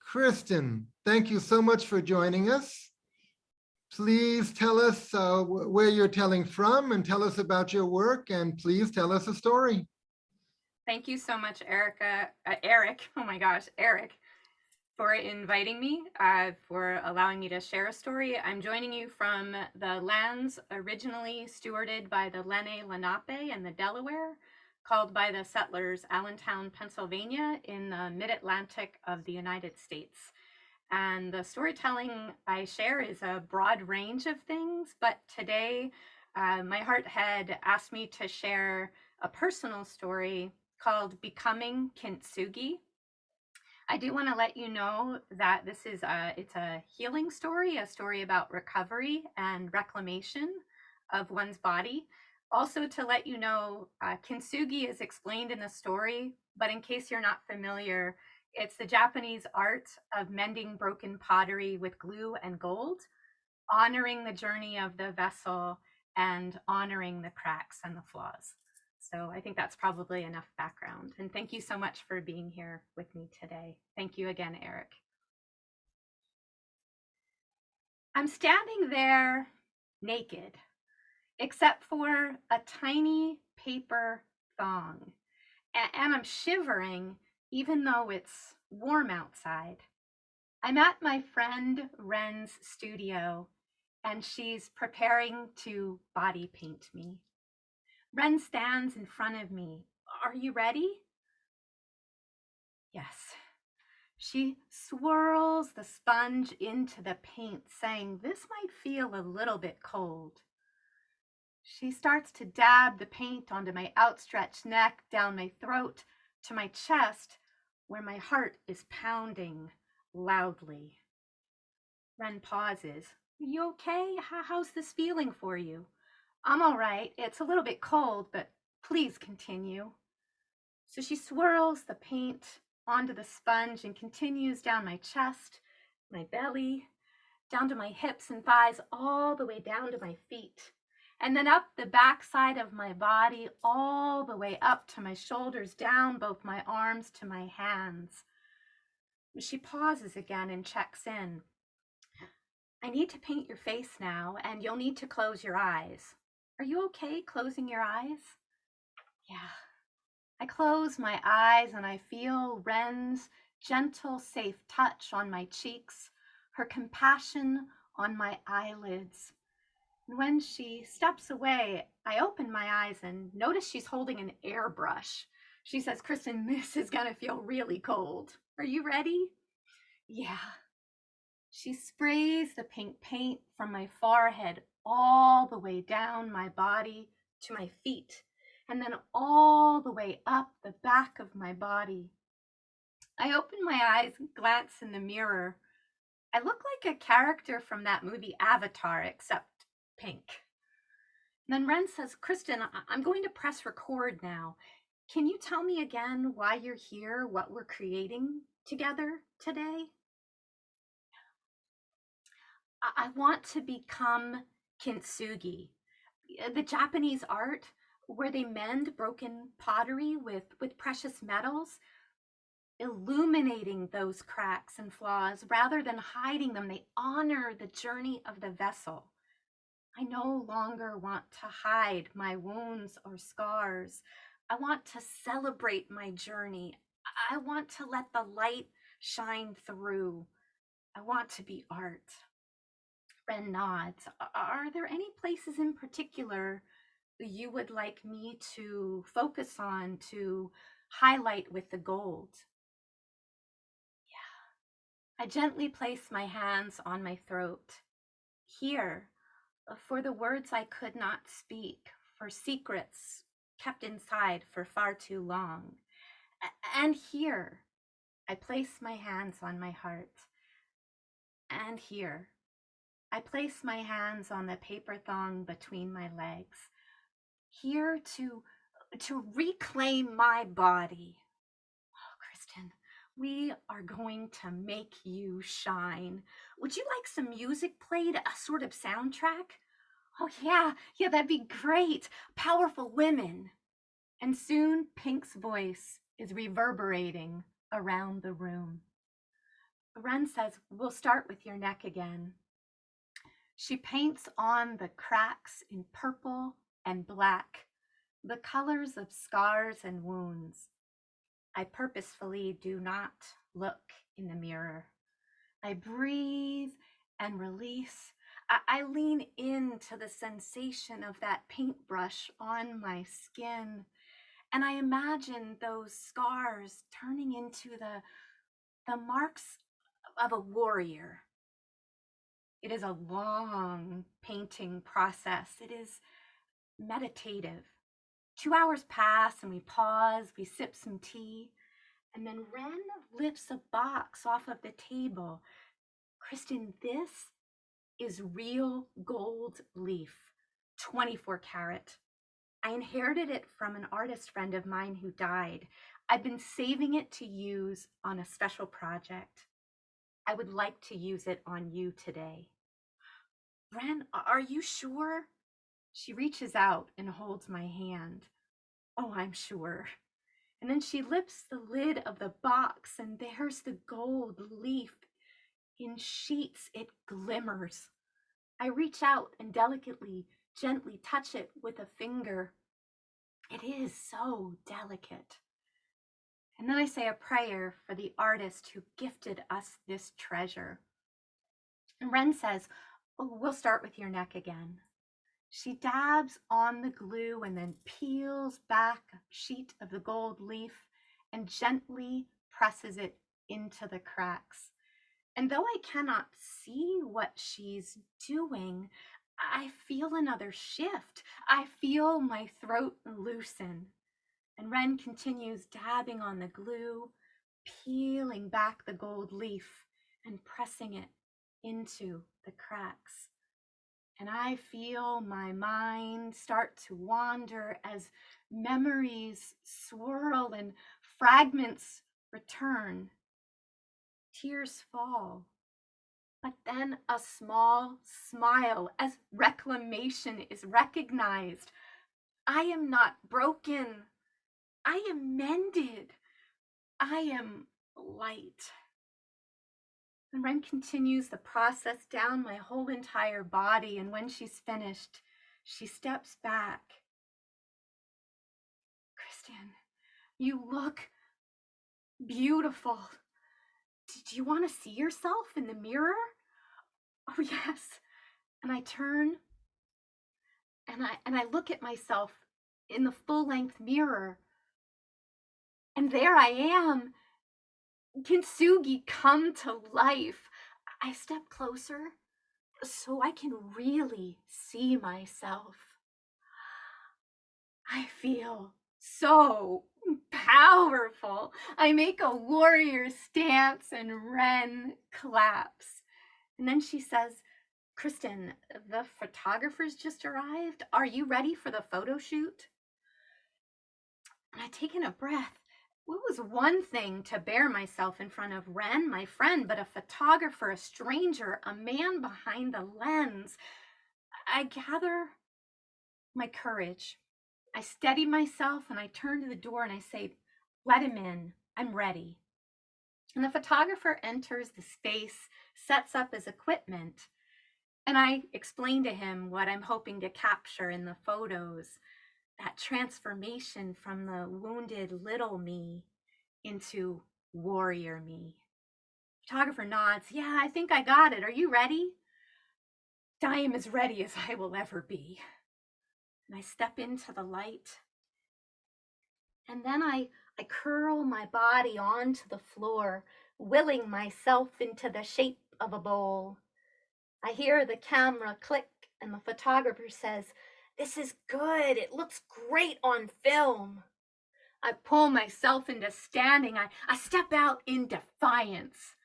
Kristin, thank you so much for joining us. Please tell us where you're telling from and tell us about your work, and please tell us a story. Thank you so much, Eric. Oh my gosh, Eric, for inviting me, for allowing me to share a story. I'm joining you from the lands originally stewarded by the Lenape and the Delaware, called by the settlers Allentown, Pennsylvania, in the mid-Atlantic of the United States. And the storytelling I share is a broad range of things, but today my heart had asked me to share a personal story called Becoming Kintsugi. I do want to let you know that this is it's a healing story, a story about recovery and reclamation of one's body. Also, to let you know, Kintsugi is explained in the story, but in case you're not familiar, it's the Japanese art of mending broken pottery with glue and gold, honoring the journey of the vessel and honoring the cracks and the flaws. So I think that's probably enough background. And thank you so much for being here with me today. Thank you again, Eric. I'm standing there naked, except for a tiny paper thong. And I'm shivering, even though it's warm outside. I'm at my friend Ren's studio, and she's preparing to body paint me. Ren stands in front of me. Are you ready? Yes. She swirls the sponge into the paint, saying, "This might feel a little bit cold." She starts to dab the paint onto my outstretched neck, down my throat, to my chest, where my heart is pounding loudly. Ren pauses. "Are you okay? How's this feeling for you?" "I'm all right. It's a little bit cold, but please continue." So she swirls the paint onto the sponge and continues down my chest, my belly, down to my hips and thighs, all the way down to my feet, and then up the back side of my body, all the way up to my shoulders, down both my arms to my hands. She pauses again and checks in. "I need to paint your face now, and you'll need to close your eyes. Are you okay closing your eyes?" "Yeah." I close my eyes and I feel Ren's gentle, safe touch on my cheeks, her compassion on my eyelids. And when she steps away, I open my eyes and notice she's holding an airbrush. She says, "Kristin, this is going to feel really cold. Are you ready?" "Yeah." She sprays the pink paint from my forehead all the way down my body to my feet, and then all the way up the back of my body. I open my eyes and glance in the mirror. I look like a character from that movie Avatar, except pink. And then Ren says, "Kristin, I'm going to press record now. Can you tell me again why you're here, what we're creating together today?" "I want to become Kintsugi, the Japanese art where they mend broken pottery with precious metals, illuminating those cracks and flaws rather than hiding them. They honor the journey of the vessel. I no longer want to hide my wounds or scars. I want to celebrate my journey. I want to let the light shine through. I want to be art." Ren nods. "Are there any places in particular you would like me to focus on, to highlight with the gold?" Yeah. I gently place my hands on my throat. "Here, for the words I could not speak, for secrets kept inside for far too long. And here," I place my hands on my heart. "And here," I place my hands on the paper thong between my legs. "Here to reclaim my body." "Oh, Kristin, we are going to make you shine. Would you like some music played, a sort of soundtrack?" "Oh, yeah, that'd be great. Powerful women." And soon Pink's voice is reverberating around the room. Ren says, we'll start with your neck again. She paints on the cracks in purple and black, the colors of scars and wounds. I purposefully do not look in the mirror. I breathe and release. I lean into the sensation of that paintbrush on my skin. And I imagine those scars turning into the marks of a warrior. It is a long painting process. It is meditative. 2 hours pass and we pause, we sip some tea, and then Ren lifts a box off of the table. Kristin, this is real gold leaf, 24 karat. I inherited it from an artist friend of mine who died. I've been saving it to use on a special project. I would like to use it on you today. Ren, are you sure? She reaches out and holds my hand. Oh, I'm sure. And then she lifts the lid of the box, and there's the gold leaf. In sheets, it glimmers. I reach out and delicately, gently touch it with a finger. It is so delicate. And then I say a prayer for the artist who gifted us this treasure. And Ren says, oh, we'll start with your neck again. She dabs on the glue and then peels back a sheet of the gold leaf and gently presses it into the cracks. And though I cannot see what she's doing, I feel another shift. I feel my throat loosen. And Ren continues dabbing on the glue, peeling back the gold leaf and pressing it into the cracks. And I feel my mind start to wander as memories swirl and fragments return. Tears fall, but then a small smile as reclamation is recognized. I am not broken. I am mended. I am light. And Ren continues the process down my whole entire body, and when she's finished, she steps back. Kristin, you look beautiful. Did you want to see yourself in the mirror? Oh, yes. And I turn and I look at myself in the full-length mirror. And there I am. Kintsugi come to life. I step closer so I can really see myself. I feel so powerful. I make a warrior stance and Ren claps. And then she says, Kristin, the photographers just arrived. Are you ready for the photo shoot? And I take in a breath. It was one thing to bare myself in front of Ren, my friend, but a photographer, a stranger, a man behind the lens. I gather my courage. I steady myself and I turn to the door and I say, let him in. I'm ready. And the photographer enters the space, sets up his equipment, and I explain to him what I'm hoping to capture in the photos, that transformation from the wounded little me into warrior me. Photographer nods. Yeah, I think I got it. Are you ready? I am as ready as I will ever be. And I step into the light. And then I curl my body onto the floor, willing myself into the shape of a bowl. I hear the camera click and the photographer says, this is good. It looks great on film. I pull myself into standing. I step out in defiance.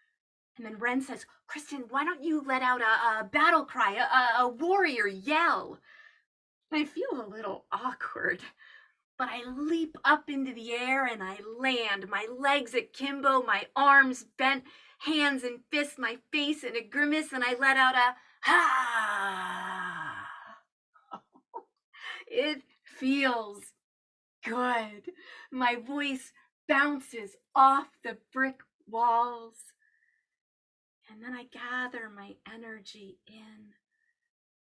And then Ren says, Kristin, why don't you let out a battle cry, a warrior yell? And I feel a little awkward, but I leap up into the air and I land, my legs akimbo, my arms bent, hands and fists, my face in a grimace, and I let out a ha. It feels good. My voice bounces off the brick walls. And then I gather my energy in,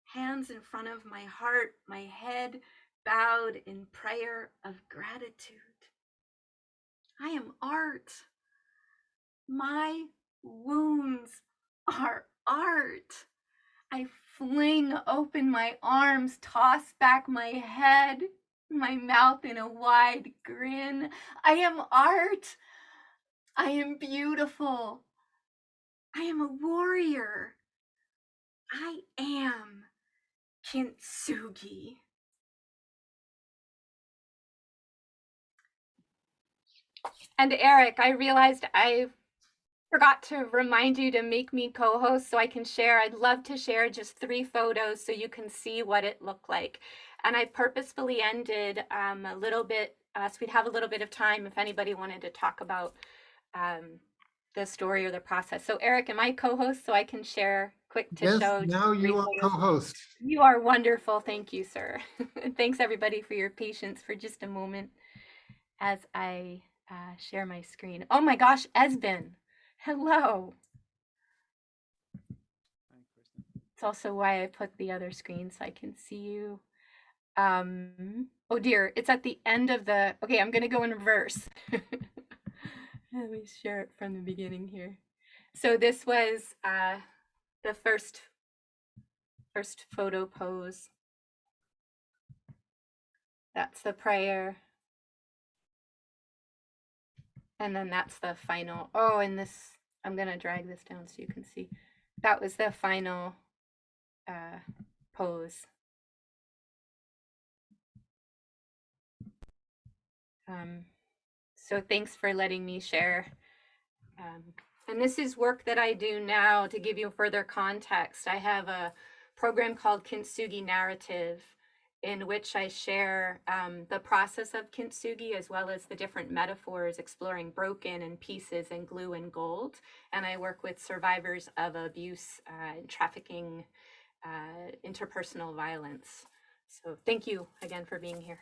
hands in front of my heart, my head bowed in prayer of gratitude. I am art. My wounds are art. I fling open my arms, toss back my head, my mouth in a wide grin. I am art. I am beautiful. I am a warrior. I am Kintsugi. And Eric, I realized I forgot to remind you to make me co-host so I can share. I'd love to share just 3 photos so you can see what it looked like. And I purposefully ended a little bit, so we'd have a little bit of time if anybody wanted to talk about the story or the process. So Eric, am I co-host so I can share quick to Yes, show? now you are co-host. You are wonderful. Thank you, sir. Thanks everybody for your patience for just a moment as I share my screen. Oh my gosh, Esben. Hello. It's also why I put the other screen so I can see you. Oh dear, it's at the end of the, okay, I'm gonna go in reverse. Let me share it from the beginning here. So this was the first photo pose. That's the prayer. And then that's the final, oh, and this, I'm gonna drag this down so you can see. That was the final pose. So thanks for letting me share. And this is work that I do now to give you further context. I have a program called Kinsugi Narrative, in which I share the process of kintsugi as well as the different metaphors exploring broken and pieces and glue and gold. And I work with survivors of abuse, trafficking, interpersonal violence. So thank you again for being here.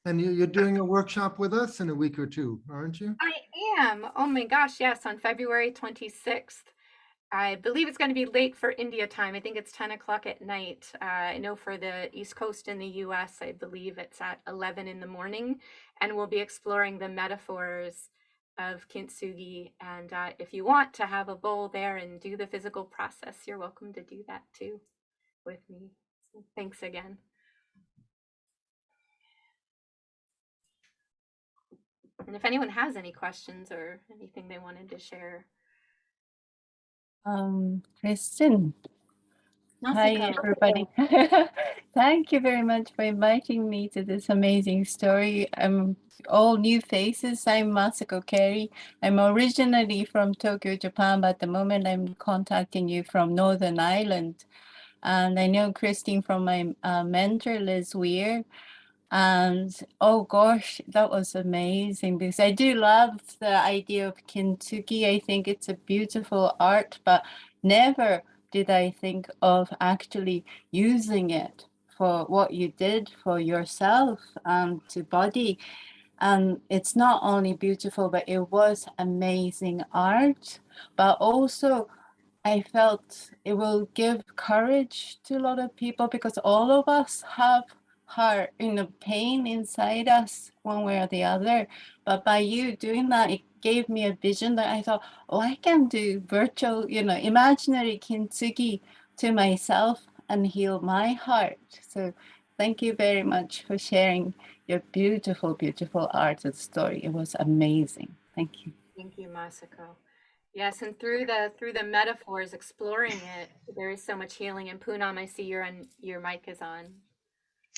And you're doing a workshop with us in a week or 2, aren't you? I am. Oh my gosh, yes, on February 26th. I believe it's going to be late for India time. I think it's 10 o'clock at night. I know for the East Coast in the US, I believe it's at 11 in the morning. And we'll be exploring the metaphors of kintsugi. And if you want to have a bowl there and do the physical process, you're welcome to do that too with me. So thanks again. And if anyone has any questions or anything they wanted to share. Kristin. Hi, everybody. Thank you very much for inviting me to this amazing story. I'm all new faces. I'm Masako Kerry. I'm originally from Tokyo, Japan, but at the moment I'm contacting you from Northern Ireland. And I know Kristin from my mentor, Liz Weir. And oh gosh, that was amazing because I do love the idea of Kintsugi. I think it's a beautiful art, but never did I think of actually using it for what you did for yourself and to body. And it's not only beautiful, but it was amazing art, but also I felt it will give courage to a lot of people because all of us have heart, pain inside us one way or the other. But by you doing that, it gave me a vision that I thought, oh, I can do virtual, imaginary kintsugi to myself and heal my heart. So thank you very much for sharing your beautiful, beautiful art and story. It was amazing. Thank you. Thank you, Masako. Yes, and through the metaphors, exploring it, there is so much healing. And Poonam, I see your mic is on.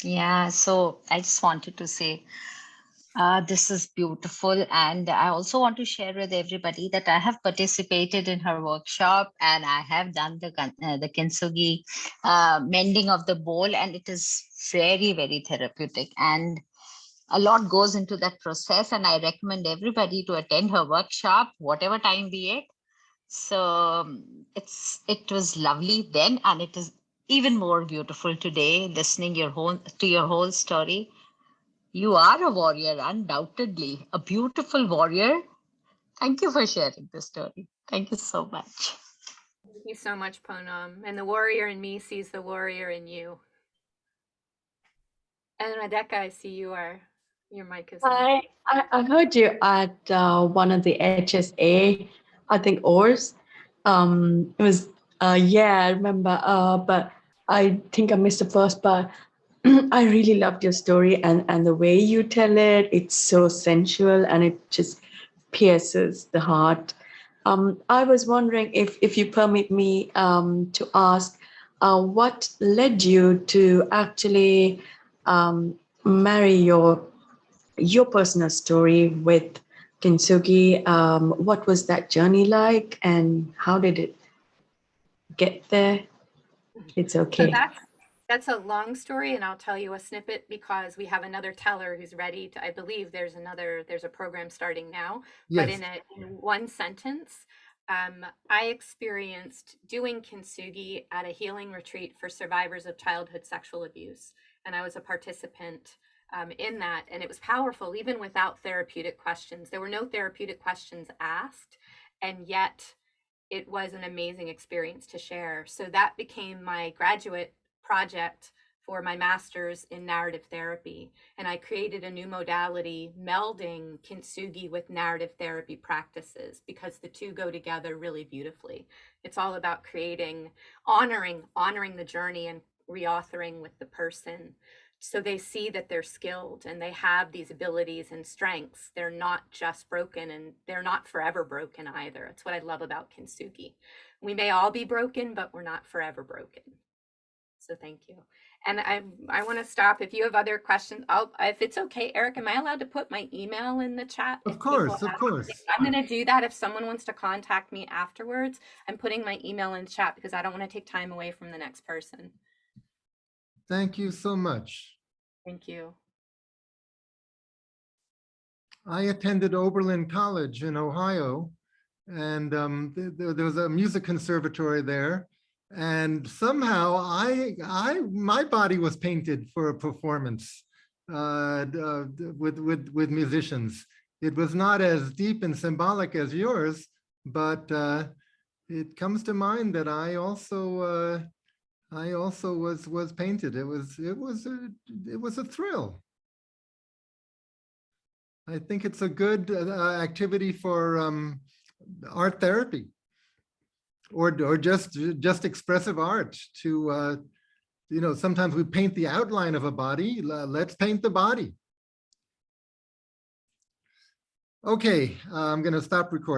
Yeah, so I just wanted to say this is beautiful. And I also want to share with everybody that I have participated in her workshop and I have done the kintsugi mending of the bowl, and it is very, very therapeutic. And a lot goes into that process. And I recommend everybody to attend her workshop, whatever time be it. So it was lovely then, and it is even more beautiful today, listening to your whole story. You are a warrior, undoubtedly, a beautiful warrior. Thank you for sharing this story. Thank you so much. Thank you so much, Poonam. And the warrior in me sees the warrior in you. And Radeka, I see your mic is on. I heard you at one of the HSA, I think, ORS. It was, yeah, I remember, but I think I missed the first part. I really loved your story and the way you tell it. It's so sensual and it just pierces the heart. I was wondering if you permit me to ask, what led you to actually marry your personal story with Kintsugi? What was that journey like, and how did it get there? It's So okay. that's a long story, and I'll tell you a snippet because we have another teller who's ready to, I believe there's a program starting now, but Yes. in one sentence, I experienced doing Kintsugi at a healing retreat for survivors of childhood sexual abuse. And I was a participant in that, and it was powerful, even without therapeutic questions. There were no therapeutic questions asked, and yet it was an amazing experience to share. So that became my graduate project for my master's in narrative therapy. And I created a new modality melding Kintsugi with narrative therapy practices because the two go together really beautifully. It's all about creating, honoring the journey and reauthoring with the person. So they see that they're skilled and they have these abilities and strengths. They're not just broken, and they're not forever broken either. It's what I love about Kintsugi. We may all be broken, but we're not forever broken. So thank you. And I want to stop. If you have other questions, if it's okay, Eric, am I allowed to put my email in the chat? Of course, of course. I'm going to do that. If someone wants to contact me afterwards, I'm putting my email in the chat because I don't want to take time away from the next person. Thank you so much. Thank you. I attended Oberlin College in Ohio, and there was a music conservatory there. And somehow my body was painted for a performance with musicians. It was not as deep and symbolic as yours, but it comes to mind that I also was painted. It was a thrill. I think it's a good activity for art therapy, or just expressive art. To sometimes we paint the outline of a body. Let's paint the body. Okay, I'm going to stop recording.